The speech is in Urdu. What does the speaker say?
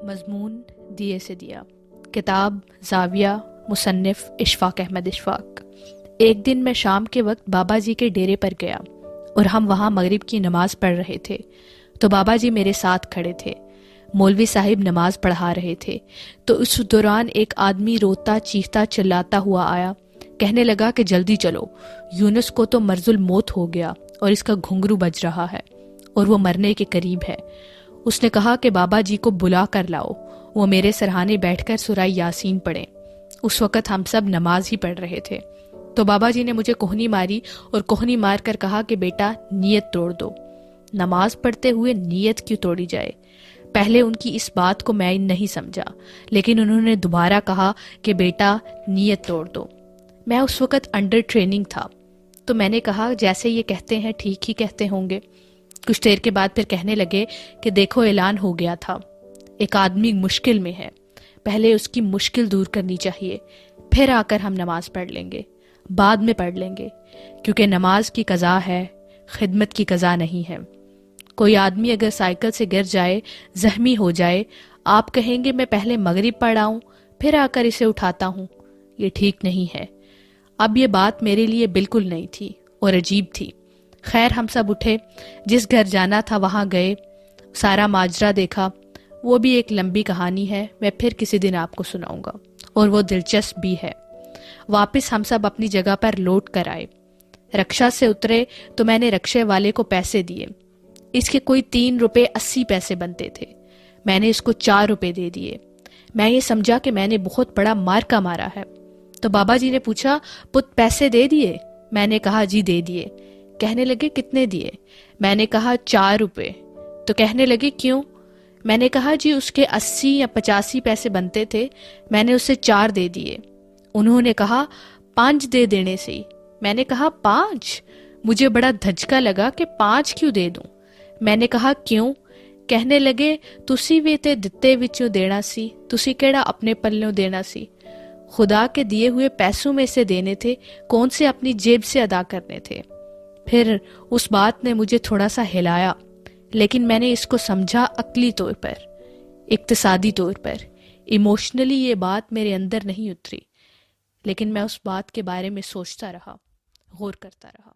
مضمون دیے سے دیا، کتاب زاویہ، مصنف اشفاق احمد اشفاق۔ ایک دن میں شام کے وقت بابا جی کے ڈیرے پر گیا اور ہم وہاں مغرب کی نماز پڑھ رہے تھے تو بابا جی میرے ساتھ کھڑے تھے۔ مولوی صاحب نماز پڑھا رہے تھے تو اس دوران ایک آدمی روتا چیختا چلاتا ہوا آیا، کہنے لگا کہ جلدی چلو، یونس کو تو مرض الموت ہو گیا اور اس کا گھنگرو بج رہا ہے اور وہ مرنے کے قریب ہے۔ اس نے کہا کہ بابا جی کو بلا کر لاؤ، وہ میرے سرہانے بیٹھ کر سورہ یاسین پڑھیں۔ اس وقت ہم سب نماز ہی پڑھ رہے تھے تو بابا جی نے مجھے کوہنی ماری اور کوہنی مار کر کہا کہ بیٹا نیت توڑ دو۔ نماز پڑھتے ہوئے نیت کیوں توڑی جائے؟ پہلے ان کی اس بات کو میں نہیں سمجھا، لیکن انہوں نے دوبارہ کہا کہ بیٹا نیت توڑ دو۔ میں اس وقت انڈر ٹریننگ تھا تو میں نے کہا جیسے یہ کہتے ہیں ٹھیک ہی کہتے ہوں گے۔ کچھ دیر کے بعد پھر کہنے لگے کہ دیکھو اعلان ہو گیا تھا، ایک آدمی مشکل میں ہے، پہلے اس کی مشکل دور کرنی چاہیے، پھر آ کر ہم نماز پڑھ لیں گے، بعد میں پڑھ لیں گے، کیونکہ نماز کی قضا ہے، خدمت کی قضا نہیں ہے۔ کوئی آدمی اگر سائیکل سے گر جائے، زخمی ہو جائے، آپ کہیں گے میں پہلے مغرب پڑھاؤں پھر آ کر اسے اٹھاتا ہوں، یہ ٹھیک نہیں ہے۔ اب یہ بات میرے لیے بالکل نئی تھی اور عجیب تھی۔ خیر ہم سب اٹھے، جس گھر جانا تھا وہاں گئے، سارا ماجرا دیکھا۔ وہ بھی ایک لمبی کہانی ہے، میں پھر کسی دن آپ کو سناؤں گا اور وہ دلچسپ بھی ہے۔ واپس ہم سب اپنی جگہ پر لوٹ کر آئے، رکشا سے اترے تو میں نے رکشے والے کو پیسے دیے۔ اس کے کوئی 3 روپے 80 پیسے بنتے تھے، میں نے اس کو 4 روپے دے دیے۔ میں یہ سمجھا کہ میں نے بہت بڑا مارکا مارا ہے تو بابا جی نے پوچھا پت پیسے دے دیے؟ میں نے کہا جی دے دیے۔ کہنے لگے کتنے دیے؟ میں نے کہا 4 روپے۔ تو کہنے لگے کیوں؟ میں نے کہا جی اس کے 80 یا 85 پیسے بنتے تھے، میں نے اسے 4 دے دیے۔ انہوں نے کہا 5 دے دینے سے۔ میں نے کہا 5؟ مجھے بڑا دھچکا لگا کہ 5 کیوں دے دوں؟ میں نے کہا کیوں؟ کہنے لگے تسی بھی تے دتے وچوں دینا سی، تسی کیڑا اپنے پلوں دینا سی، خدا کے دیے ہوئے پیسوں میں سے دینے تھے، کون سے اپنی جیب سے ادا کرنے تھے۔ پھر اس بات نے مجھے تھوڑا سا ہلایا، لیکن میں نے اس کو سمجھا عقلی طور پر، اقتصادی طور پر۔ ایموشنلی یہ بات میرے اندر نہیں اتری، لیکن میں اس بات کے بارے میں سوچتا رہا، غور کرتا رہا۔